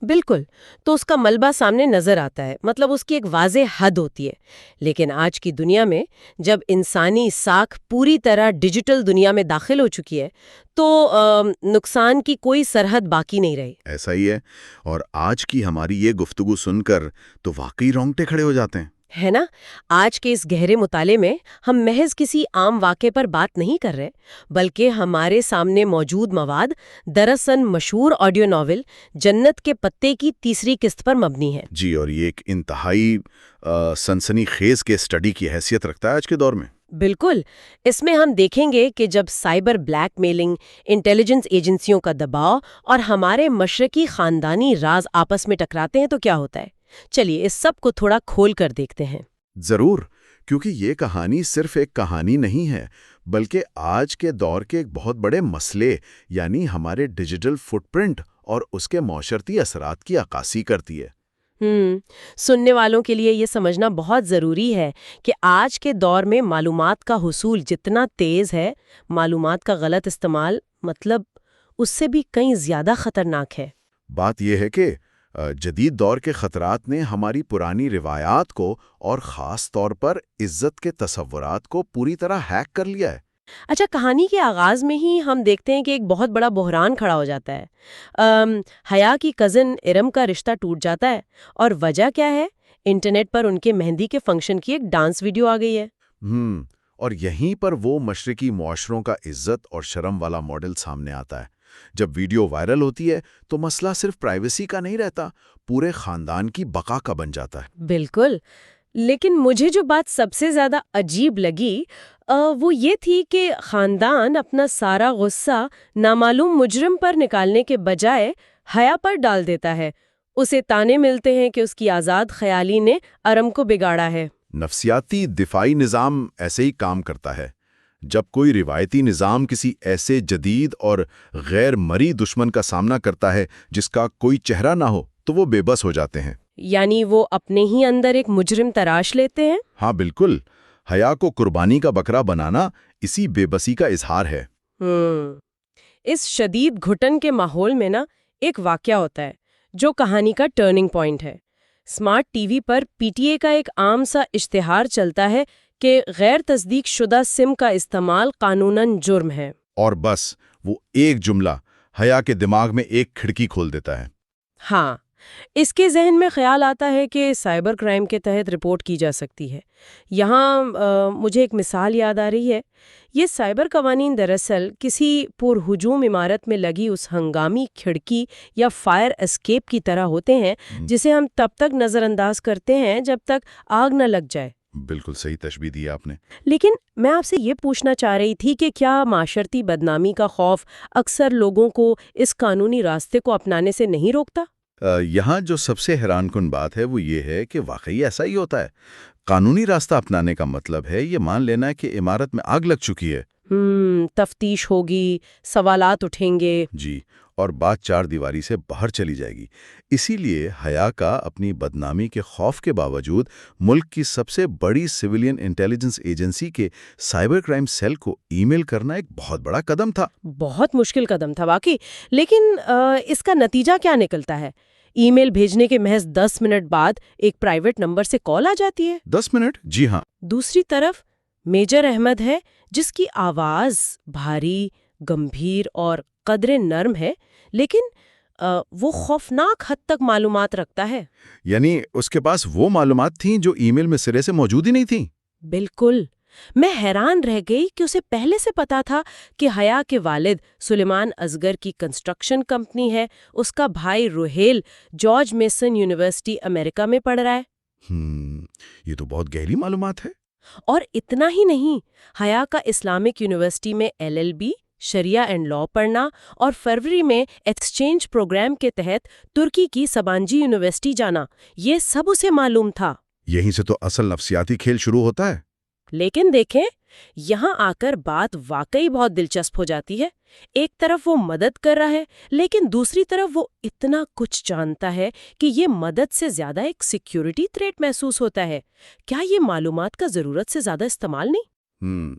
بالکل، تو اس کا ملبہ سامنے نظر آتا ہے، مطلب اس کی ایک واضح حد ہوتی ہے۔ لیکن آج کی دنیا میں جب انسانی ساکھ پوری طرح ڈیجیٹل دنیا میں داخل ہو چکی ہے تو نقصان کی کوئی سرحد باقی نہیں رہی۔ ایسا ہی ہے، اور آج کی ہماری یہ گفتگو سن کر تو واقعی رونگٹے کھڑے ہو جاتے ہیں۔ ہے نا؟ آج کے اس گہرے مطالعے میں ہم محض کسی عام واقعے پر بات نہیں کر رہے، بلکہ ہمارے سامنے موجود مواد دراصل مشہور آڈیو ناول جنت کے پتے کی تیسری قسط پر مبنی ہے۔ جی، اور یہ ایک انتہائی سنسنی خیز کے اسٹڈی کی حیثیت رکھتا ہے آج کے دور میں۔ بالکل، اس میں ہم دیکھیں گے کہ جب سائبر بلیک میلنگ، انٹیلیجنس ایجنسیوں کا دباؤ اور ہمارے مشرقی خاندانی راز آپس میں ٹکراتے ہیں تو کیا ہوتا ہے۔ چلیے اس سب کو تھوڑا کھول کر دیکھتے ہیں۔ ضرور، کیونکہ یہ کہانی صرف ایک کہانی نہیں ہے، بلکہ آج کے دور کے ایک بہت بڑے مسئلے یعنی ہمارے ڈیجیٹل فٹ پرنٹ اور اس کے معاشرتی اثرات کی عکاسی کرتی ہے۔ سننے والوں کے لیے یہ سمجھنا بہت ضروری ہے کہ آج کے دور میں معلومات کا حصول جتنا تیز ہے، معلومات کا غلط استعمال مطلب اس سے بھی کہیں زیادہ خطرناک ہے۔ بات یہ ہے کہ جدید دور کے خطرات نے ہماری پرانی روایات کو اور خاص طور پر عزت کے تصورات کو پوری طرح ہیک کر لیا ہے۔ اچھا، کہانی کے آغاز میں ہی ہم دیکھتے ہیں کہ ایک بہت بڑا بحران کھڑا ہو جاتا ہے۔ حیا کی کزن ارم کا رشتہ ٹوٹ جاتا ہے، اور وجہ کیا ہے؟ انٹرنیٹ پر ان کے مہندی کے فنکشن کی ایک ڈانس ویڈیو آ گئی ہے۔ اور یہیں پر وہ مشرقی معاشروں کا عزت اور شرم والا ماڈل سامنے آتا ہے۔ جب ویڈیو وائرل ہوتی ہے تو مسئلہ صرف پرائیویسی کا نہیں رہتا، پورے خاندان کی بقا کا بن جاتا ہے۔ بالکل، لیکن مجھے جو بات سب سے زیادہ عجیب لگی وہ یہ تھی کہ خاندان اپنا سارا غصہ نامعلوم مجرم پر نکالنے کے بجائے حیا پر ڈال دیتا ہے۔ اسے تانے ملتے ہیں کہ اس کی آزاد خیالی نے ارم کو بگاڑا ہے۔ نفسیاتی دفاعی نظام ایسے ہی کام کرتا ہے۔ جب کوئی روایتی نظام کسی ایسے جدید اور غیر مرئی دشمن کا سامنا کرتا ہے جس کا کوئی چہرہ نہ ہو تو وہ بے بس ہو جاتے ہیں۔ یعنی وہ اپنے ہی اندر ایک مجرم تراش لیتے ہیں۔ ہاں بالکل، حیا کو قربانی کا بکرا بنانا اسی بے بسی کا اظہار ہے۔ اس شدید گھٹن کے ماحول میں ایک واقعہ ہوتا ہے جو کہانی کا ٹرننگ پوائنٹ ہے۔ Smart T V per P T A کا ایک عام سا اشتہار چلتا ہے کہ غیر تصدیق شدہ سم کا استعمال قانوناً جرم ہے۔ اور بس وہ ایک جملہ حیا کے دماغ میں ایک کھڑکی کھول دیتا ہے۔ ہاں، اس کے ذہن میں خیال آتا ہے کہ سائبر کرائم کے تحت رپورٹ کی جا سکتی ہے۔ یہاں مجھے ایک مثال یاد آ رہی ہے۔ یہ سائبر قوانین دراصل کسی پرہجوم عمارت میں لگی اس ہنگامی کھڑکی یا فائر اسکیپ کی طرح ہوتے ہیں جسے ہم تب تک نظر انداز کرتے ہیں جب تک آگ نہ لگ جائے۔ بالکل صحیح تشبیہ دی آپ نے۔ لیکن میں آپ سے یہ پوچھنا چاہ رہی تھی کہ کیا معاشرتی بدنامی کا خوف اکثر لوگوں کو اس قانونی راستے کو اپنانے سے نہیں روکتا؟ یہاں جو سب سے حیران کن بات ہے وہ یہ ہے کہ واقعی ایسا ہی ہوتا ہے۔ قانونی راستہ اپنانے کا مطلب ہے یہ مان لینا کہ عمارت میں آگ لگ چکی ہے۔ تفتیش ہوگی، سوالات اٹھیں گے۔ جی، اور بات چار دیواری سے باہر چلی جائے گی۔ اسی لیے حیا کا اپنی بدنامی کے خوف کے باوجود ملک کی سب سے بڑی سویلین انٹیلیجنس ایجنسی کے سائبر کرائم سیل کو ای میل کرنا ایک بہت بڑا قدم تھا۔ بہت مشکل قدم تھا واقعی، لیکن اس کا نتیجہ کیا نکلتا ہے؟ ای میل بھیجنے کے محض 10 منٹ بعد ایک پرائیویٹ نمبر سے کال آ جاتی ہے۔ 10 منٹ؟ جی ہاں۔ دوسری طرف میجر احمد ہے جس کی آواز بھاری، گمبھیر اور قدرے نرم ہے، لیکن وہ خوفناک حد تک معلومات رکھتا ہے۔ یعنی اس کے پاس وہ معلومات تھیں جو ای میل میں سرے سے موجود ہی نہیں تھیں۔ بالکل، میں حیران رہ گئی کہ اسے پہلے سے پتا تھا کہ حیا کے والد سلیمان اصغر کی کنسٹرکشن کمپنی ہے، اس کا بھائی روہیل جارج میسن یونیورسٹی امریکہ میں پڑھ رہا ہے۔ یہ تو بہت گہری معلومات ہے۔ اور اتنا ہی نہیں، حیا کا اسلامک یونیورسٹی میں LLB شریعہ اینڈ لاء پڑھنا اور فروری میں ایکسچینج پروگرام کے تحت ترکی کی سبانجی یونیورسٹی جانا، یہ سب اسے معلوم تھا۔ یہیں سے تو اصل نفسیاتی کھیل شروع ہوتا ہے۔ لیکن دیکھیں، یہاں آ کر بات واقعی بہت دلچسپ ہو جاتی ہے۔ ایک طرف وہ مدد کر رہا ہے، لیکن دوسری طرف وہ اتنا کچھ جانتا ہے کہ یہ مدد سے زیادہ ایک سیکیورٹی تھریٹ محسوس ہوتا ہے۔ کیا یہ معلومات کا ضرورت سے زیادہ استعمال نہیں؟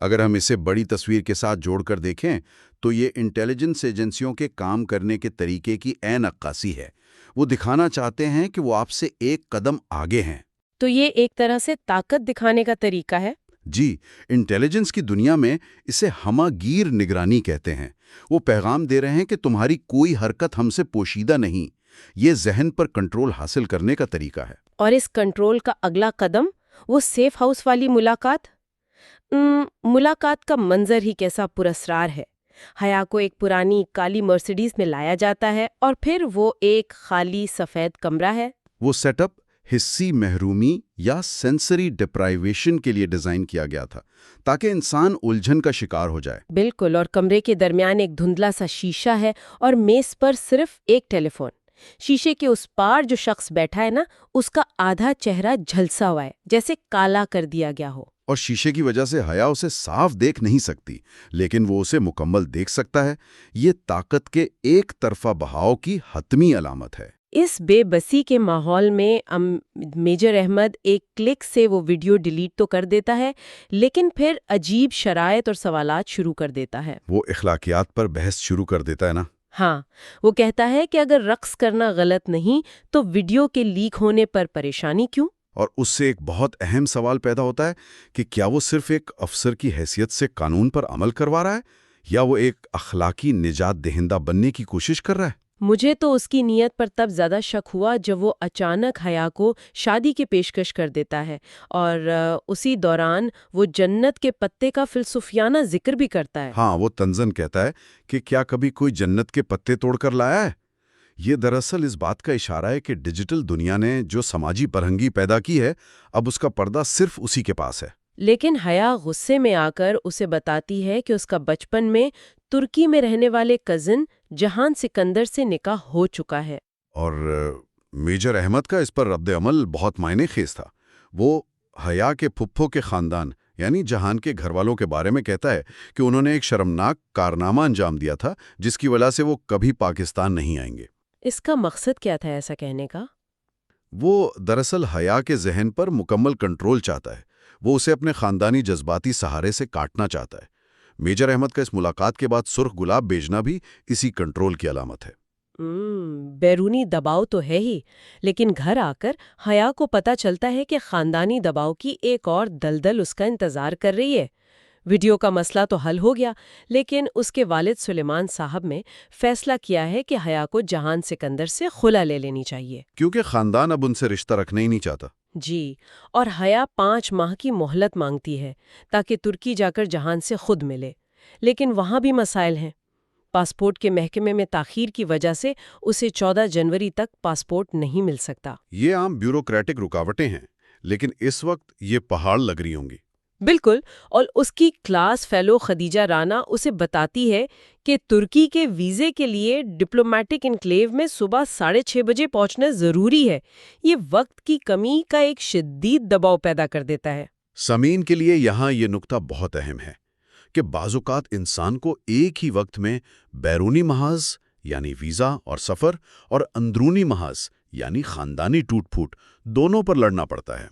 اگر ہم اسے بڑی تصویر کے ساتھ جوڑ کر دیکھیں تو یہ انٹیلیجنس ایجنسیوں کے کام کرنے کے طریقے کی عین عکاسی ہے۔ وہ دکھانا چاہتے ہیں کہ وہ آپ سے ایک قدم آگے ہیں۔ تو یہ ایک طرح سے طاقت دکھانے کا طریقہ ہے؟ جی، انٹیلیجنس کی دنیا میں اسے ہمہ گیر نگرانی کہتے ہیں۔ وہ پیغام دے رہے ہیں کہ تمہاری کوئی حرکت ہم سے پوشیدہ نہیں۔ یہ ذہن پر کنٹرول حاصل کرنے کا طریقہ ہے۔ اور اس کنٹرول کا اگلا قدم وہ سیف ہاؤس والی ملاقات؟ ملاقات کا منظر ہی کیسا پراسرار ہے۔ حیا کو ایک پرانی کالی مرسیڈیز میں لایا جاتا ہے اور پھر وہ ایک خالی سفید کمرہ ہے۔ وہ سیٹ اپ حصی محرومی یا سینسری ڈپرائیویشن کے لیے ڈیزائن کیا گیا تھا تاکہ انسان الجھن کا شکار ہو جائے۔ بالکل، اور کمرے کے درمیان ایک دھندلا سا شیشہ ہے اور میز پر صرف ایک ٹیلی فون۔ شیشے کے اس پار جو شخص بیٹھا ہے نا، اس کا آدھا چہرہ جھلسا ہوا ہے، جیسے کالا کر دیا گیا ہو۔ اور شیشے کی وجہ سے حیا اسے صاف دیکھ نہیں سکتی، لیکن وہ اسے مکمل دیکھ سکتا ہے۔ یہ طاقت کے ایک طرفہ بہاؤ کی حتمی علامت ہے۔ اس بے بسی کے ماحول میں میجر احمد ایک کلک سے وہ ویڈیو ڈیلیٹ تو کر دیتا ہے، لیکن پھر عجیب شرائط اور سوالات شروع کر دیتا ہے۔ وہ اخلاقیات پر بحث شروع کر دیتا ہے نا۔ ہاں، وہ کہتا ہے کہ اگر رقص کرنا غلط نہیں تو ویڈیو کے لیک ہونے پر پریشانی کیوں؟ اور اس سے ایک بہت اہم سوال پیدا ہوتا ہے کہ کیا وہ صرف ایک افسر کی حیثیت سے قانون پر عمل کروا رہا ہے یا وہ ایک اخلاقی نجات دہندہ بننے کی کوشش کر رہا ہے؟ مجھے تو اس کی نیت پر تب زیادہ شک ہوا جب وہ اچانک حیا کو شادی کی پیشکش کر دیتا ہے اور اسی دوران وہ جنت کے پتے کا فلسفیانہ ذکر بھی کرتا ہے۔ ہاں، وہ طنزاً کہتا ہے کہ کیا کبھی کوئی جنت کے پتے توڑ کر لایا ہے؟ یہ دراصل اس بات کا اشارہ ہے کہ ڈیجیٹل دنیا نے جو سماجی فرہنگی پیدا کی ہے، اب اس کا پردہ صرف اسی کے پاس ہے۔ لیکن حیا غصے میں آ کر اسے بتاتی ہے کہ اس کا بچپن میں ترکی میں رہنے والے کزن جہان سکندر سے نکاح ہو چکا ہے۔ اور میجر احمد کا اس پر رد عمل بہت معنی خیز تھا۔ وہ حیا کے پھپھو کے خاندان یعنی جہان کے گھر والوں کے بارے میں کہتا ہے کہ انہوں نے ایک شرمناک کارنامہ انجام دیا تھا جس کی وجہ سے وہ کبھی پاکستان نہیں آئیں گے۔ اس کا مقصد کیا تھا ایسا کہنے کا؟ وہ دراصل حیا کے ذہن پر مکمل کنٹرول چاہتا ہے۔ وہ اسے اپنے خاندانی جذباتی سہارے سے کاٹنا چاہتا ہے۔ میجر احمد کا اس ملاقات کے بعد سرخ گلاب بھیجنا بھی اسی کنٹرول کی علامت ہے۔ بیرونی دباؤ تو ہے ہی، لیکن گھر آ کر حیا کو پتہ چلتا ہے کہ خاندانی دباؤ کی ایک اور دلدل اس کا انتظار کر رہی ہے۔ ویڈیو کا مسئلہ تو حل ہو گیا، لیکن اس کے والد سلیمان صاحب نے فیصلہ کیا ہے کہ حیا کو جہان سکندر سے خلا لے لینی چاہیے، کیونکہ خاندان اب ان سے رشتہ رکھنا ہی نہیں چاہتا۔ جی، اور حیا 5 ماہ کی مہلت مانگتی ہے تاکہ ترکی جا کر جہان سے خود ملے، لیکن وہاں بھی مسائل ہیں۔ پاسپورٹ کے محکمے میں تاخیر کی وجہ سے اسے 14 جنوری تک پاسپورٹ نہیں مل سکتا۔ یہ عام بیوروکریٹک رکاوٹیں ہیں، لیکن اس وقت یہ پہاڑ لگ رہی ہوں گی۔ بالکل، اور اس کی کلاس فیلو خدیجہ رانا اسے بتاتی ہے کہ ترکی کے ویزے کے لیے ڈپلومیٹک انکلیو میں صبح 6:30 بجے پہنچنا ضروری ہے۔ یہ وقت کی کمی کا ایک شدید دباؤ پیدا کر دیتا ہے۔ سامعین کے لیے یہاں یہ نکتہ بہت اہم ہے کہ بعض اوقات انسان کو ایک ہی وقت میں بیرونی محاذ یعنی ویزا اور سفر اور اندرونی محاذ یعنی خاندانی ٹوٹ پھوٹ دونوں پر لڑنا پڑتا ہے۔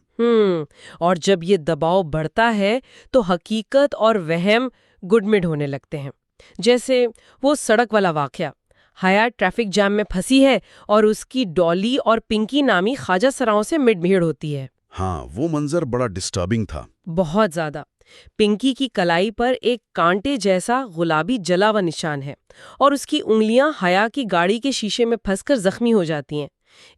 اور جب یہ دباؤ بڑھتا ہے تو حقیقت اور وہم گڈمڈ ہونے لگتے ہیں، جیسے وہ سڑک والا واقعہ۔ حیا ٹریفک جام میں پھنسی ہے اور اس کی ڈالی اور پنکی نامی خواجہ سراؤں سے مڈ بھیڑ ہوتی ہے۔ ہاں، وہ منظر بڑا ڈسٹربنگ تھا۔ بہت زیادہ۔ پنکی کی کلائی پر ایک کانٹے جیسا گلابی جلا ہوا نشان ہے اور اس کی انگلیاں حیا کی گاڑی کے شیشے میں پھنس کر زخمی ہو جاتی ہیں۔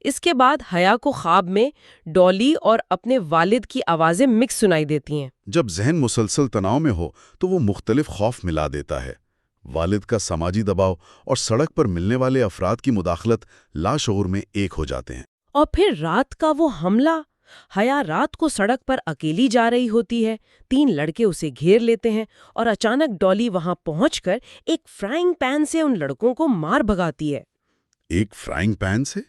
اس کے بعد حیا کو خواب میں ڈالی اور اپنے والد کی آوازیں مکس سنائی دیتی ہیں۔ جب ذہن مسلسل تناؤ میں ہو تو وہ مختلف خوف ملا دیتا ہے۔ والد کا سماجی دباؤ اور سڑک پر ملنے والے افراد کی مداخلت لاشعور میں ایک ہو جاتے ہیں۔ اور پھر رات کا وہ حملہ۔ حیا رات کو سڑک پر اکیلی جا رہی ہوتی ہے، 3 لڑکے اسے گھیر لیتے ہیں اور اچانک ڈالی وہاں پہنچ کر ایک فرائنگ پین سے ان لڑکوں کو مار بھگاتی ہے۔ ایک فرائنگ پین سے؟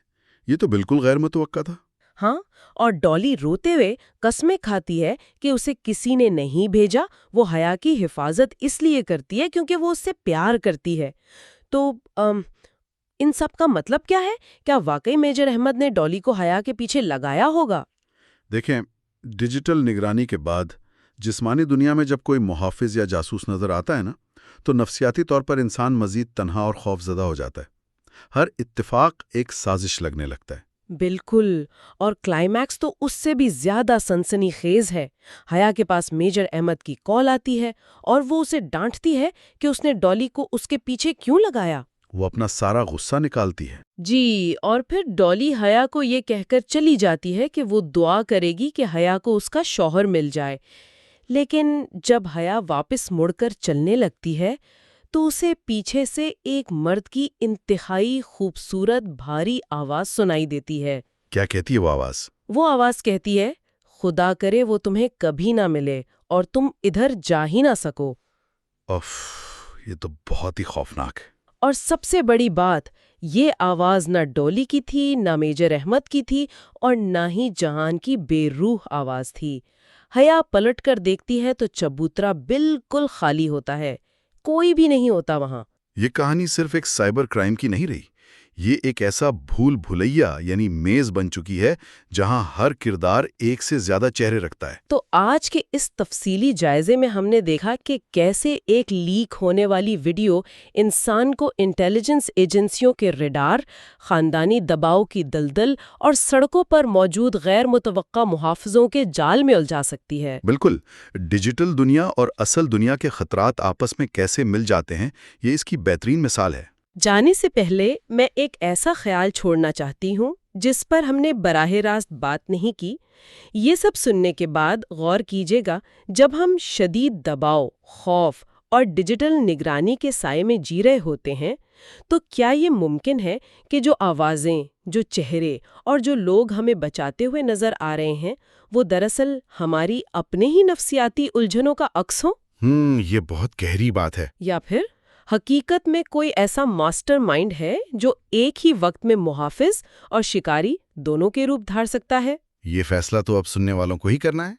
یہ تو بالکل غیر متوقع تھا۔ ہاں، اور ڈالی روتے ہوئے قسمیں کھاتی ہے کہ اسے کسی نے نہیں بھیجا، وہ حیا کی حفاظت اس لیے کرتی ہے کیونکہ وہ اس سے پیار کرتی ہے۔ تو ان سب کا مطلب کیا ہے؟ کیا واقعی میجر احمد نے ڈالی کو حیا کے پیچھے لگایا ہوگا؟ دیکھیں، ڈیجیٹل نگرانی کے بعد جسمانی دنیا میں جب کوئی محافظ یا جاسوس نظر آتا ہے نا، تو نفسیاتی طور پر انسان مزید تنہا اور خوف زدہ ہو جاتا ہے۔ ہر اتفاق ایک سازش لگنے لگتا ہے۔ بالکل، اور کلائمیکس تو اس سے بھی زیادہ سنسنی خیز ہے۔ حیا کے پاس میجر احمد کی کال آتی ہے اور وہ اسے ڈانٹتی ہے کہ اس نے ڈالی کو اس کے پیچھے کیوں لگایا۔ وہ اپنا سارا غصہ نکالتی ہے۔ جی، اور پھر ڈالی حیا کو یہ کہہ کر چلی جاتی ہے کہ وہ دعا کرے گی کہ حیا کو اس کا شوہر مل جائے، لیکن جب حیا واپس مڑ کر چلنے لگتی ہے تو اسے پیچھے سے ایک مرد کی انتہائی خوبصورت بھاری آواز سنائی دیتی ہے۔ کیا کہتی ہے وہ آواز؟ وہ آواز کہتی ہے، خدا کرے وہ تمہیں کبھی نہ ملے اور تم ادھر جا ہی نہ سکو۔ اف، یہ تو بہت ہی خوفناک ہے۔ اور سب سے بڑی بات، یہ آواز نہ ڈولی کی تھی، نہ میجر احمد کی تھی، اور نہ ہی جہان کی بے روح آواز تھی۔ حیا پلٹ کر دیکھتی ہے تو چبوترا بالکل خالی ہوتا ہے، کوئی بھی نہیں ہوتا وہاں۔ یہ کہانی صرف ایک سائبر کرائم کی نہیں رہی، یہ ایک ایسا بھول بھلیا یعنی میز بن چکی ہے جہاں ہر کردار ایک سے زیادہ چہرے رکھتا ہے۔ تو آج کے اس تفصیلی جائزے میں ہم نے دیکھا کہ کیسے ایک لیک ہونے والی ویڈیو انسان کو انٹیلیجنس ایجنسیوں کے ریڈار، خاندانی دباؤ کی دلدل اور سڑکوں پر موجود غیر متوقع محافظوں کے جال میں الجھا سکتی ہے۔ بالکل، ڈیجیٹل دنیا اور اصل دنیا کے خطرات آپس میں کیسے مل جاتے ہیں، یہ اس کی بہترین مثال ہے۔ جانے سے پہلے میں ایک ایسا خیال چھوڑنا چاہتی ہوں جس پر ہم نے براہ راست بات نہیں کی۔ یہ سب سننے کے بعد غور کیجیے گا، جب ہم شدید دباؤ، خوف اور ڈیجیٹل نگرانی کے سائے میں جی رہے ہوتے ہیں تو کیا یہ ممکن ہے کہ جو آوازیں، جو چہرے اور جو لوگ ہمیں بچاتے ہوئے نظر آ رہے ہیں وہ دراصل ہماری اپنے ہی نفسیاتی الجھنوں کا عکس ہوں؟ یہ بہت گہری بات ہے۔ یا پھر حقیقت میں کوئی ایسا ماسٹر مائنڈ ہے جو ایک ہی وقت میں محافظ اور شکاری دونوں کے روپ دھار سکتا ہے؟ یہ فیصلہ تو اب سننے والوں کو ہی کرنا ہے۔